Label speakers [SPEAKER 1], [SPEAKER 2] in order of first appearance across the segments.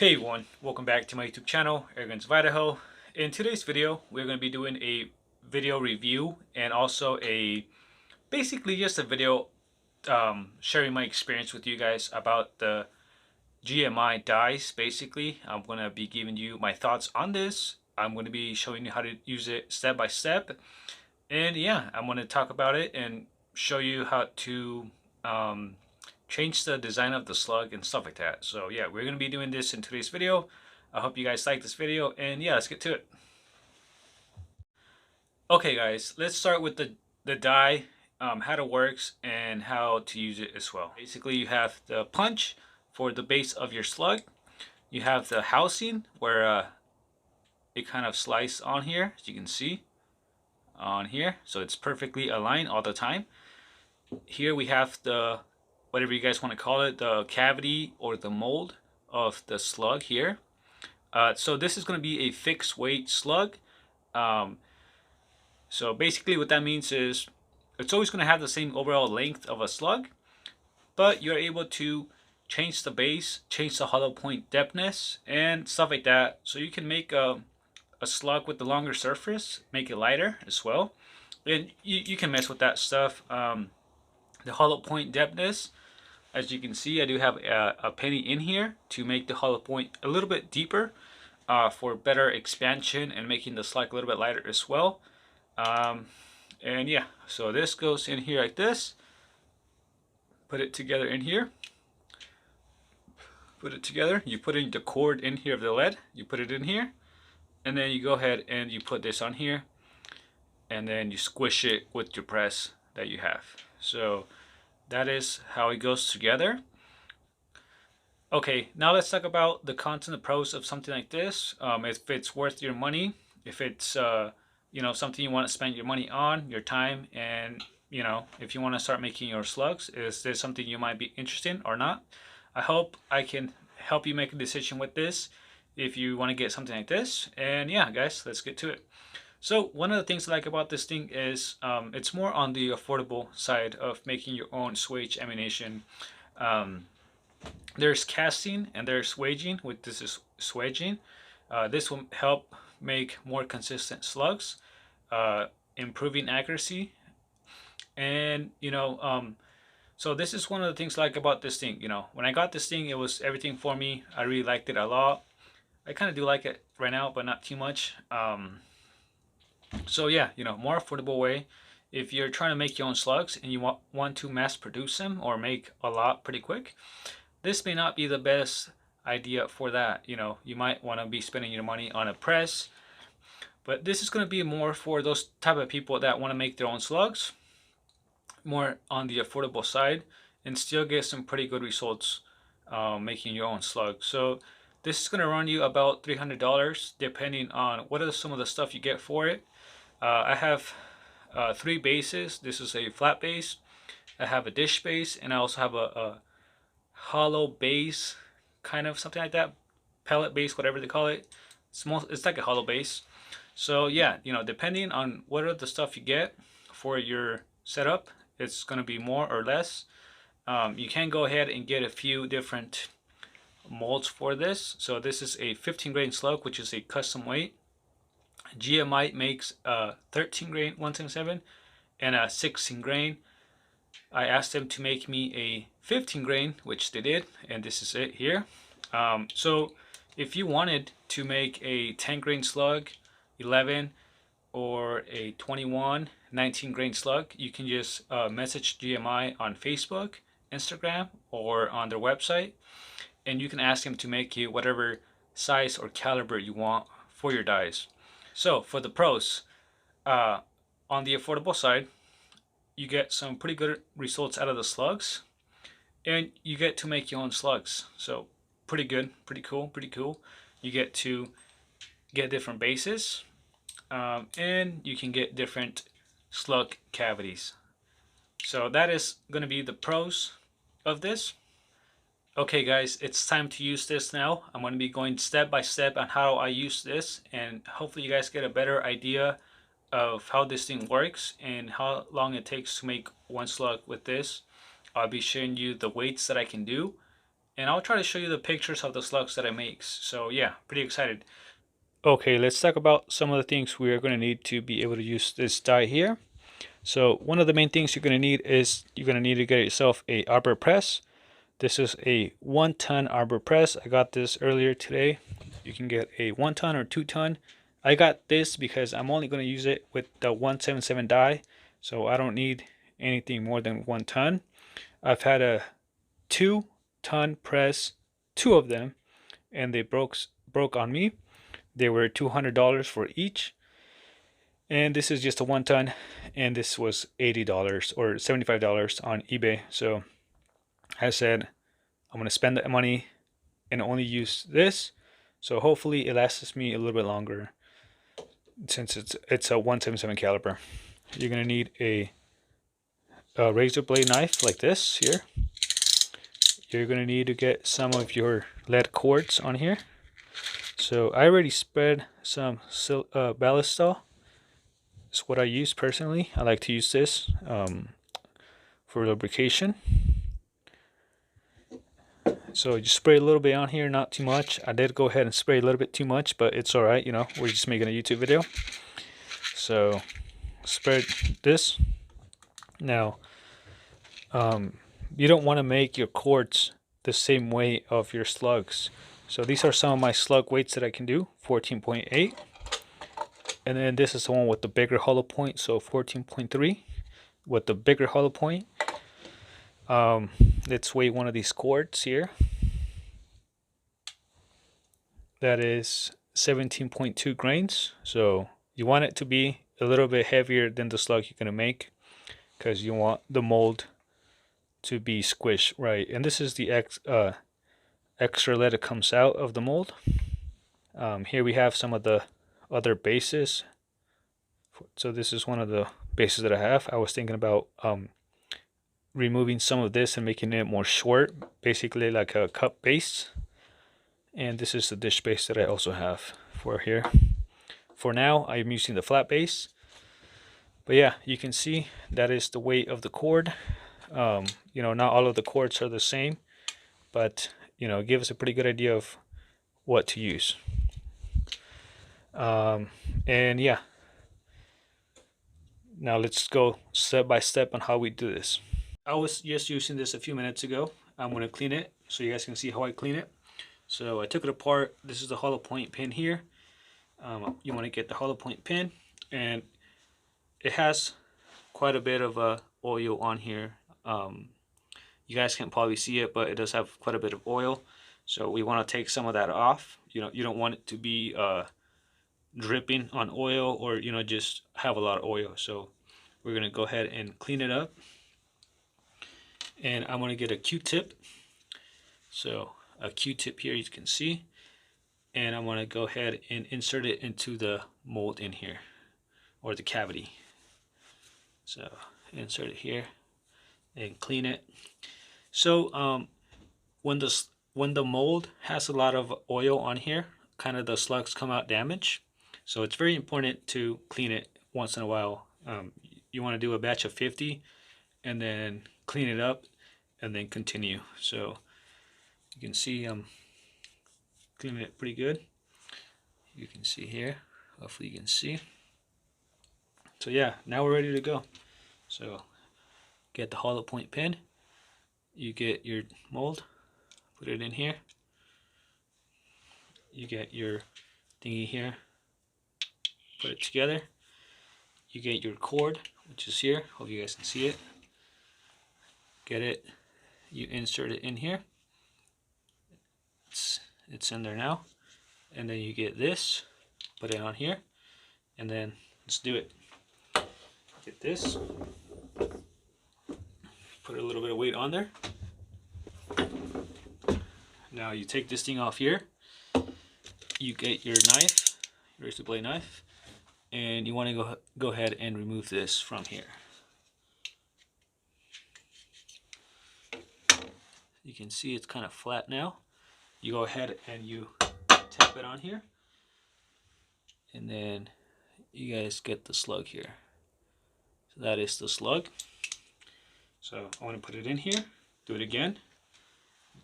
[SPEAKER 1] Hey everyone, welcome back to my YouTube channel, Arrogance of Idaho. In today's video, we're going to be doing a video review and also basically just a video sharing my experience with you guys about the GMI dies. Basically, I'm going to be giving you my thoughts on this. I'm going to be showing you how to use it step by step. And yeah, I'm going to talk about it and show you how to change the design of the slug and stuff like that. So yeah, we're going to be doing this in today's video. I hope you guys like this video, and yeah, let's get to it. Okay guys, let's start with the die, how it works and how to use it as well. Basically, you have the punch for the base of your slug. You have the housing where it kind of slices on here, as you can see on here, so it's perfectly aligned all the time. Here we have the, whatever you guys want to call it, the cavity or the mold of the slug here. So this is going to be a fixed weight slug. So basically what that means is it's always going to have the same overall length of a slug, but you're able to change the base, change the hollow point depthness and stuff like that. So you can make a slug with the longer surface, make it lighter as well. And you can mess with that stuff. The hollow point depthness, as you can see, I do have a penny in here to make the hollow point a little bit deeper for better expansion and making the slug a little bit lighter as well. And yeah, so this goes in here like this. Put it together in here. Put it together. You put in the cord in here of the lead. You put it in here. And then you go ahead and you put this on here. And then you squish it with your press that you have. So that is how it goes together. Okay, now let's talk about the cons and the pros of something like this. If it's worth your money, if it's something you want to spend your money on, your time, and if you want to start making your slugs, is this something you might be interested in or not? I hope I can help you make a decision with this if you want to get something like this. And yeah, guys, let's get to it. So one of the things I like about this thing is it's more on the affordable side of making your own swage ammunition. There's casting and there's swaging, which this is swaging. This will help make more consistent slugs, improving accuracy, and so this is one of the things I like about this thing. When I got this thing, it was everything for me. I really liked it a lot. I kind of do like it right now, but not too much. So yeah, more affordable way. If you're trying to make your own slugs and you want to mass produce them or make a lot pretty quick, this may not be the best idea for that. You might want to be spending your money on a press, but this is going to be more for those type of people that want to make their own slugs, more on the affordable side, and still get some pretty good results making your own slug. So this is going to run you about $300 depending on what are some of the stuff you get for it. I have 3 bases. This is a flat base, I have a dish base, and I also have a hollow base, kind of something like that, pellet base, whatever they call it. It's like a hollow base. So yeah, depending on what are the stuff you get for your setup, it's going to be more or less. You can go ahead and get a few different molds for this. So this is a 15 grain slug, which is a custom weight. GMI makes a 13 grain 177 and a 16 grain. I asked them to make me a 15 grain, which they did, and this is it here. So if you wanted to make a 10 grain slug, 11, or a 21, 19 grain slug, you can just message GMI on Facebook, Instagram, or on their website, and you can ask them to make you whatever size or caliber you want for your dies. So for the pros, on the affordable side, you get some pretty good results out of the slugs, and you get to make your own slugs. So pretty good, pretty cool. You get to get different bases, and you can get different slug cavities. So that is going to be the pros of this. Okay guys, it's time to use this now. I'm going to be going step by step on how I use this, and hopefully you guys get a better idea of how this thing works and how long it takes to make one slug with this. I'll be showing you the weights that I can do and I'll try to show you the pictures of the slugs that I make. So yeah, pretty excited. Okay, let's talk about some of the things we are going to need to be able to use this die here. So one of the main things you're going to need is you're going to need to get yourself a arbor press. This is a 1-ton arbor press. I got this earlier today. You can get a 1-ton or 2-ton. I got this because I'm only going to use it with the 177 die, so I don't need anything more than 1 ton. I've had a 2-ton press, 2 of them, and they broke on me. They were $200 for each. And this is just a 1-ton, and this was $80 or $75 on eBay. So I said I'm going to spend that money and only use this. So hopefully it lasts me a little bit longer since it's a 177 caliber. You're going to need a razor blade knife like this here. You're going to need to get some of your lead cords on here. So I already spread some ballistol. It's what I use personally. I like to use this for lubrication. So just spray a little bit on here, not too much. I did go ahead and spray a little bit too much, but it's all right. You know, we're just making a YouTube video. So spread this. Now, you don't want to make your cords the same weight of your slugs. So these are some of my slug weights that I can do, 14.8. And then this is the one with the bigger hollow point, so 14.3 with the bigger hollow point. Let's weigh one of these cords here. That is 17.2 grains. So you want it to be a little bit heavier than the slug you're going to make, because you want the mold to be squished right. And this is the extra lead that comes out of the mold. Here we have some of the other bases. So this is one of the bases that I have. I was thinking about removing some of this and making it more short, basically like a cup base. And this is the dish base that I also have for here. For now, I'm using the flat base. But yeah, you can see that is the weight of the cord. You know, not all of the cords are the same, but you know, it gives a pretty good idea of what to use. And yeah, now let's go step by step on how we do this. I was just using this a few minutes ago. I'm going to clean it so you guys can see how I clean it. So I took it apart. This is the hollow point pin here. You want to get the hollow point pin, and it has quite a bit of oil on here. You guys can't probably see it, but it does have quite a bit of oil. So we want to take some of that off. You know, you don't want it to be dripping on oil, or you know, just have a lot of oil. So we're gonna go ahead and clean it up, and I'm gonna get a Q-tip. So a Q-tip here, you can see, and I'm gonna go ahead and insert it into the mold in here, or the cavity. So insert it here and clean it. So when the mold has a lot of oil on here, kind of the slugs come out damaged. So it's very important to clean it once in a while. You want to do a batch of 50 and then clean it up and then continue. So you can see I'm cleaning it pretty good. You can see here, hopefully you can see. So yeah, now we're ready to go. So get the hollow point pin, you get your mold, put it in here, you get your thingy here, put it together, you get your cord, which is here, hope you guys can see it, get it, you insert it in here, it's in there now, and then you get this, put it on here, and then let's do it. Get this, put a little bit of weight on there. Now you take this thing off here, you get your knife, your razor blade knife, and you want to go ahead and remove this from here. You can see it's kind of flat now. You go ahead and you tap it on here, and then you guys get the slug here. So that is the slug. So I want to put it in here, do it again,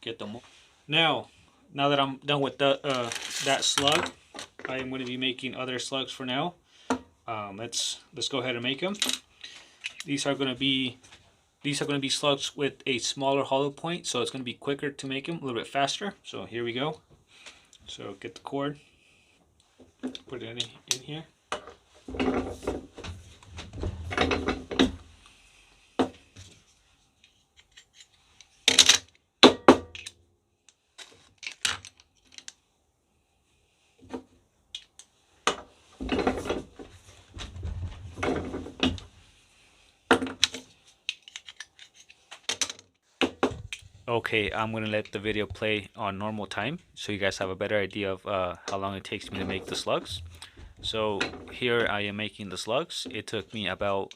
[SPEAKER 1] get the mold. Now that I'm done with that slug, I am going to be making other slugs for now. Let's go ahead and make them. These are going to be slugs with a smaller hollow point, so it's going to be quicker to make them, a little bit faster. So here we go. So get the cord, put it in here. Okay, I'm gonna let the video play on normal time so you guys have a better idea of how long it takes me to make the slugs. So here I am making the slugs. It took me about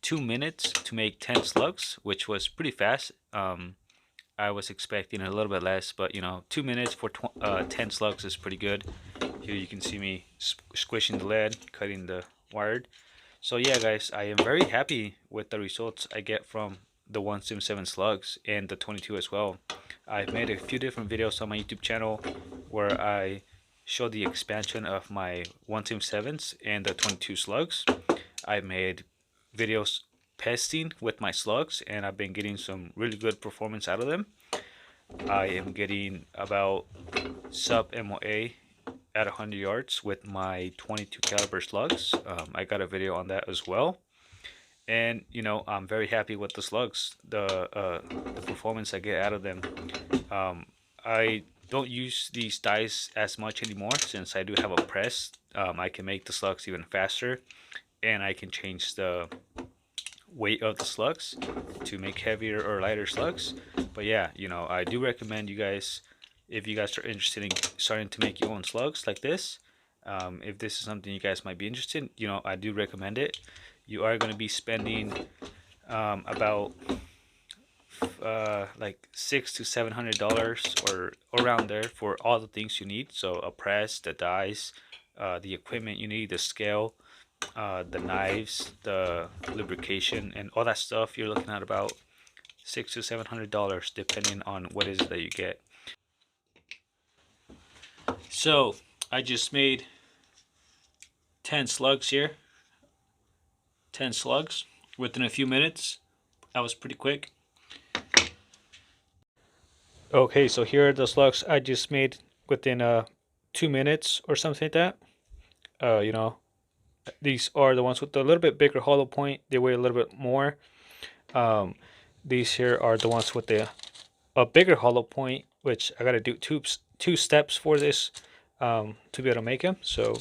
[SPEAKER 1] 2 minutes to make 10 slugs, which was pretty fast. I was expecting a little bit less, but you know, 2 minutes for 10 slugs is pretty good. Here you can see me squishing the lead, cutting the wire. So yeah, guys, I am very happy with the results I get from the 177 slugs and the 22 as well. I've made a few different videos on my YouTube channel where I show the expansion of my 177s and the 22 slugs. I've made videos pesting with my slugs, and I've been getting some really good performance out of them. I am getting about sub MOA at 100 yards with my 22 caliber slugs. I got a video on that as well, and you know, I'm very happy with the slugs, the performance I get out of them. I don't use these dies as much anymore since I do have a press. I can make the slugs even faster, and I can change the weight of the slugs to make heavier or lighter slugs. But yeah, you know, I do recommend you guys, if you guys are interested in starting to make your own slugs like this, if this is something you guys might be interested in, you know, I do recommend it. You are going to be spending about like $600 to $700 or around there for all the things you need. So a press, the dies, the equipment you need, the scale, the knives, the lubrication, and all that stuff. You're looking at about $600 to $700 depending on what it is that you get. So I just made 10 slugs here. 10 slugs within a few minutes. That was pretty quick. Okay, so here are the slugs I just made within 2 minutes or something like that. You know, these are the ones with a little bit bigger hollow point. They weigh a little bit more. These here are the ones with a bigger hollow point, which I gotta do two steps for this to be able to make them. So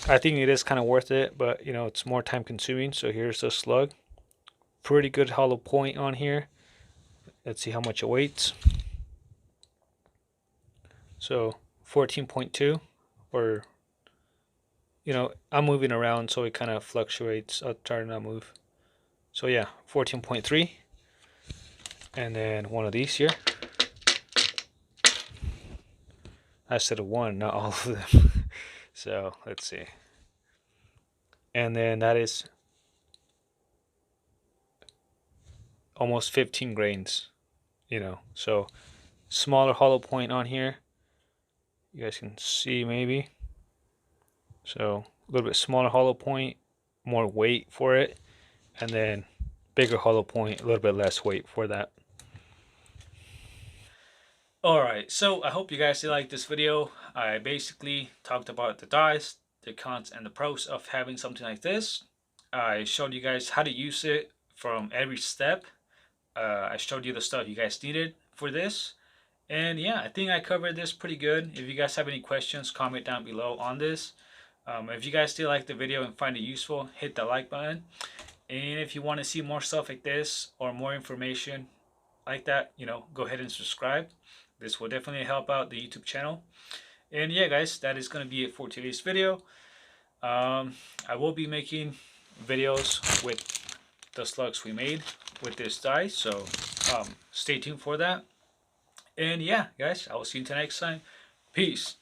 [SPEAKER 1] I think it is kind of worth it, but you know, it's more time consuming. So here's the slug. Pretty good hollow point on here. Let's see how much it weighs. So 14.2, or you know, I'm moving around, so it kind of fluctuates. I'll try to not move. So yeah, 14.3. And then one of these here. I said one, not all of them. So let's see. And then that is almost 15 grains, you know. So smaller hollow point on here. You guys can see maybe. So a little bit smaller hollow point, more weight for it. And then bigger hollow point, a little bit less weight for that. Alright, so I hope you guys did like this video. I basically talked about the dies, the cons and the pros of having something like this. I showed you guys how to use it from every step. I showed you the stuff you guys needed for this. And yeah, I think I covered this pretty good. If you guys have any questions, comment down below on this. If you guys still like the video and find it useful, hit the like button. And if you want to see more stuff like this or more information like that, you know, go ahead and subscribe. This will definitely help out the YouTube channel. And yeah, guys, that is going to be it for today's video. I will be making videos with the slugs we made with this die, so stay tuned for that. And yeah, guys, I will see you until next time. Peace.